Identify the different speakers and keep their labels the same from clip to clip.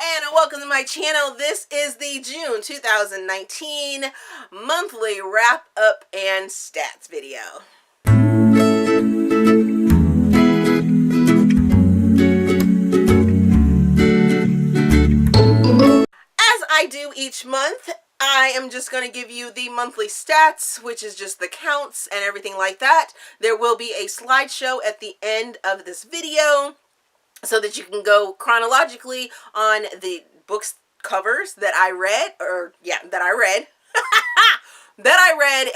Speaker 1: and welcome to my channel. This is the June 2019 monthly wrap up and stats video. As I do each month, I am just going to give you the monthly stats, which is just the counts and everything like that. There will be a slideshow at the end of this video, so that you can go chronologically on the books covers that I read,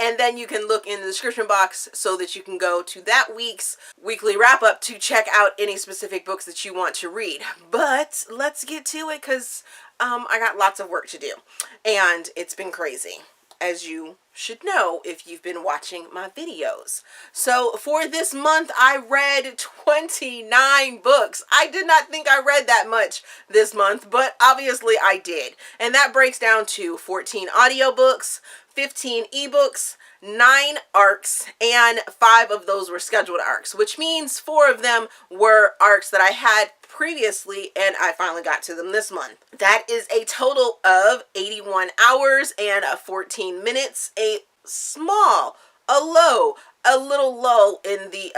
Speaker 1: and then you can look in the description box so that you can go to that week's weekly wrap-up to check out any specific books that you want to read. But let's get to it, because I got lots of work to do, and it's been crazy, as you should know if you've been watching my videos. So for this month, I read 29 books. I did not think I read that much this month, but obviously I did. And that breaks down to 14 audiobooks, 15 ebooks, 9 arcs, and 5 of those were scheduled arcs, which means 4 of them were arcs that I had previously, and I finally got to them this month. That is a total of 81 hours and 14 minutes, a little low in the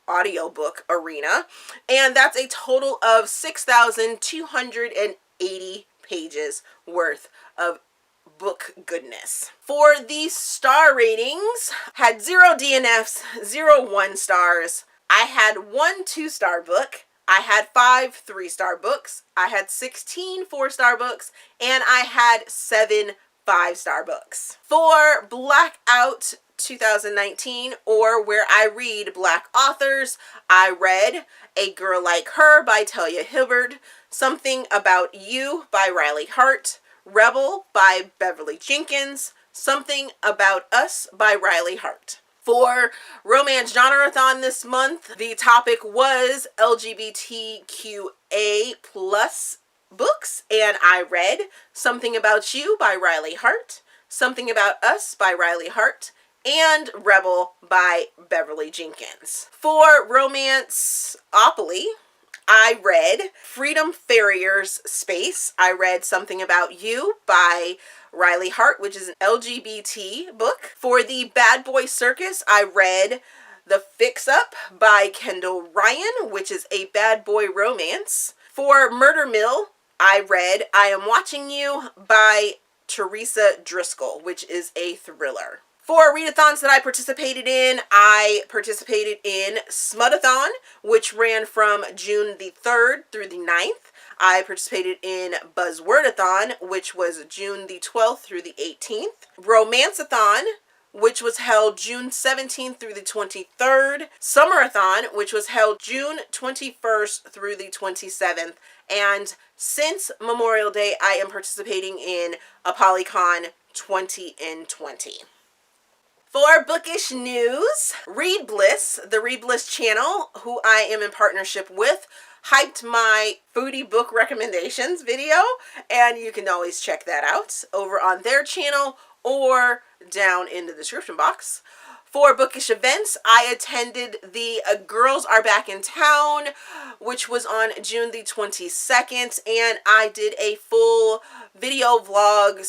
Speaker 1: audiobook arena, and that's a total of 6,280 pages worth of book goodness. For the star ratings, had 0 DNFs, 0 1-stars. I had 1 2-star book. I had 5 3-star books. I had 16 4-star books, and I had 7 5-star books. For Blackout 2019, or where I read Black authors, I read A Girl Like Her by Talia Hibbard, Something About You by Riley Hart, Rebel by Beverly Jenkins, Something About Us by Riley Hart. For Romance Genreathon this month, the topic was LGBTQA plus books, and I read Something About You by Riley Hart, Something About Us by Riley Hart, and Rebel by Beverly Jenkins. For Romanceopoly, I read Freedom Farrier's Space. I read Something About You by Riley Hart, which is an LGBT book. For the Bad Boy Circus, I read The Fix-Up by Kendall Ryan, which is a bad boy romance. For Murder Mill, I read I Am Watching You by Teresa Driscoll, which is a thriller. For readathons that I participated in Smudathon, which ran from June the 3rd through the 9th. I participated in Buzzwordathon, which was June the 12th through the 18th. Romanceathon, which was held June 17th through the 23rd. Summerathon, which was held June 21st through the 27th. And since Memorial Day, I am participating in a Polycon 20 in 20. For bookish news, Read Bliss, the Read Bliss channel, who I am in partnership with, hyped my foodie book recommendations video, and you can always check that out over on their channel or down in the description box. For Bookish Events, I attended the Girls Are Back in Town, which was on June the 22nd, and I did a full video vlog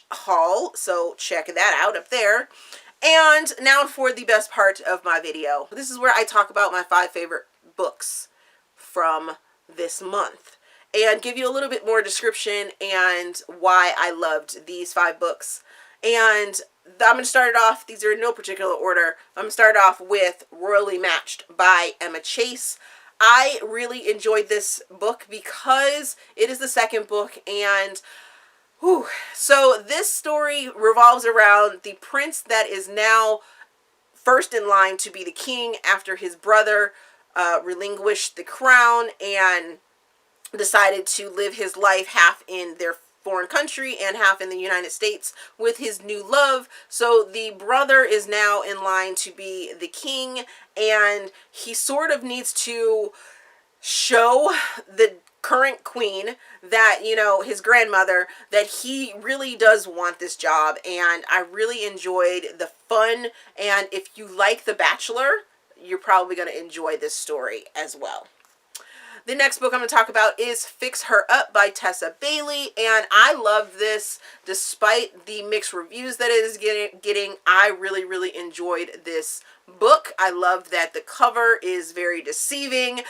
Speaker 1: / haul, so check that out up there. And now for the best part of my video. This is where I talk about my 5 favorite books from this month and give you a little bit more description and why I loved these 5 books. And I'm going to start it off, these are in no particular order. I'm going to start off with Royally Matched by Emma Chase. I really enjoyed this book because it is the second book, and so this story revolves around the prince that is now first in line to be the king after his brother relinquished the crown and decided to live his life half in their foreign country and half in the United States with his new love. So the brother is now in line to be the king, and he sort of needs to show the current queen that, you know, his grandmother, that he really does want this job. And I really enjoyed the fun, and if you like The Bachelor, you're probably going to enjoy this story as well. The next book I'm going to talk about is Fix Her Up by Tessa Bailey, and I love this despite the mixed reviews that it is getting. I really, really enjoyed this book. I love that the cover is very deceiving.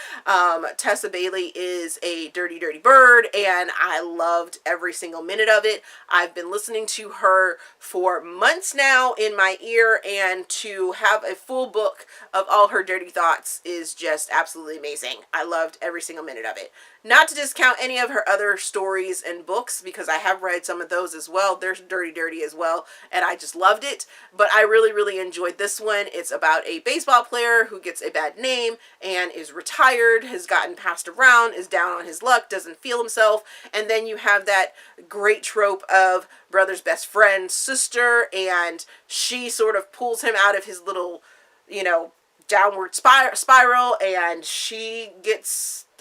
Speaker 1: Tessa Bailey is a dirty, dirty bird, and I loved every single minute of it. I've been listening to her for months now in my ear, and to have a full book of all her dirty thoughts is just absolutely amazing. I loved every single minute of it. Not to discount any of her other stories and books, because I have read some of those as well. They're dirty, dirty as well, and I just loved it. But I really, really enjoyed this one. It's about a baseball player who gets a bad name and is retired, has gotten passed around, is down on his luck, doesn't feel himself, and then you have that great trope of brother's best friend's sister, and she sort of pulls him out of his little, you know, downward spiral, and she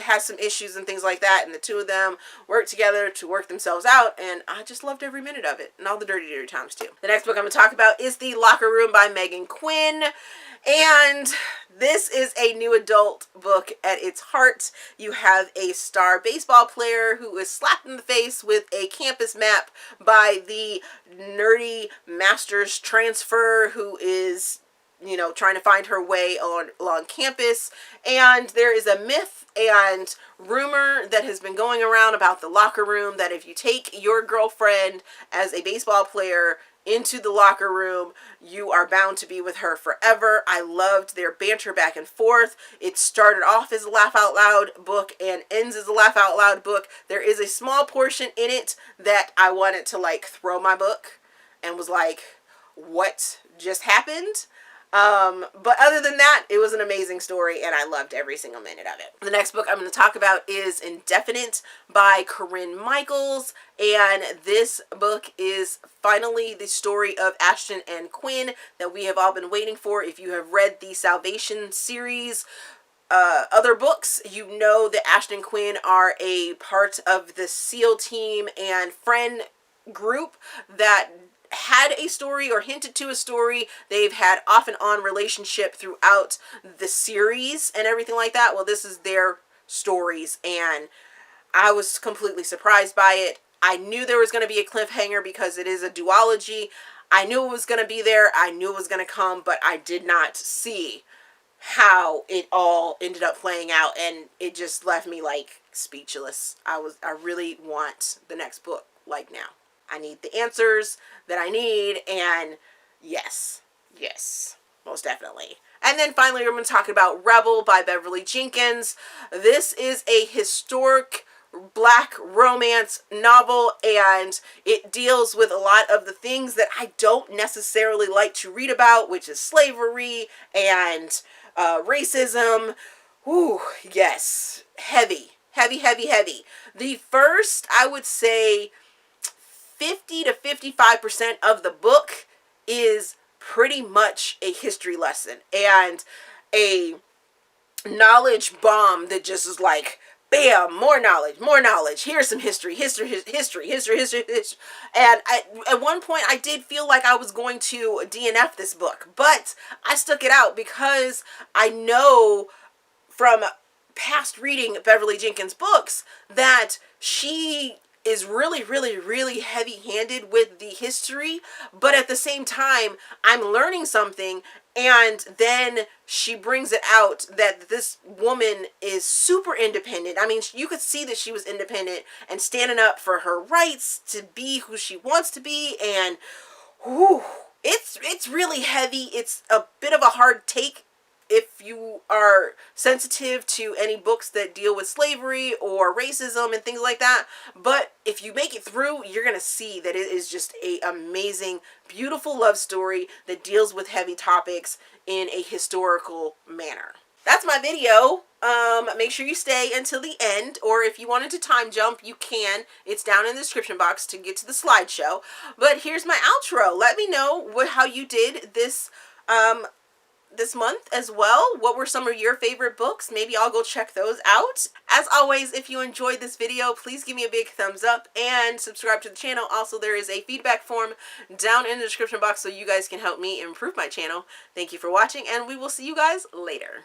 Speaker 1: has some issues and things like that, and the two of them work together to work themselves out, and I just loved every minute of it, and all the dirty, dirty times too. The next book I'm going to talk about is The Locker Room by Megan Quinn, and this is a new adult book at its heart. You have a star baseball player who is slapped in the face with a campus map by the nerdy master's transfer who is, you know, trying to find her way along campus. And there is a myth and rumor that has been going around about the locker room, that if you take your girlfriend as a baseball player into the locker room, you are bound to be with her forever. I loved their banter back and forth. It started off as a laugh out loud book and ends as a laugh out loud book. There is a small portion in it that I wanted to like throw my book and was like, what just happened? But other than that, it was an amazing story, and I loved every single minute of it. The next book I'm going to talk about is Indefinite by Corinne Michaels, and this book is finally the story of Ashton and Quinn that we have all been waiting for. If you have read the Salvation series, other books, you know that Ashton and Quinn are a part of the SEAL team and friend group that had a story or hinted to a story. They've had off and on relationship throughout the series and everything like that. Well, this is their stories, and I was completely surprised by it. I knew there was going to be a cliffhanger because it is a duology. I knew it was going to be there. I knew it was going to come, but I did not see how it all ended up playing out, and it just left me like speechless. I really want the next book like now. I need the answers that I need, and yes, most definitely. And then finally, we're going to talk about Rebel by Beverly Jenkins. This is a historic Black romance novel, and it deals with a lot of the things that I don't necessarily like to read about, which is slavery and racism. Ooh, yes, heavy. The first, I would say, 50 to 55% of the book is pretty much a history lesson and a knowledge bomb that just is like, bam, more knowledge. Here's some history. And at one point, I did feel like I was going to DNF this book, but I stuck it out because I know from past reading Beverly Jenkins books that she is really heavy-handed with the history, but at the same time, I'm learning something, and then she brings it out that this woman is super independent. I mean, you could see that she was independent and standing up for her rights to be who she wants to be, and whew, it's really heavy. It's a bit of a hard take if you are sensitive to any books that deal with slavery or racism and things like that. But if you make it through, you're going to see that it is just an amazing, beautiful love story that deals with heavy topics in a historical manner. That's my video. Make sure you stay until the end, or if you wanted to time jump, you can. It's down in the description box to get to the slideshow. But here's my outro. Let me know how you did this month as well. What were some of your favorite books? Maybe I'll go check those out. As always, if you enjoyed this video, please give me a big thumbs up and subscribe to the channel. Also, there is a feedback form down in the description box so you guys can help me improve my channel. Thank you for watching, and we will see you guys later.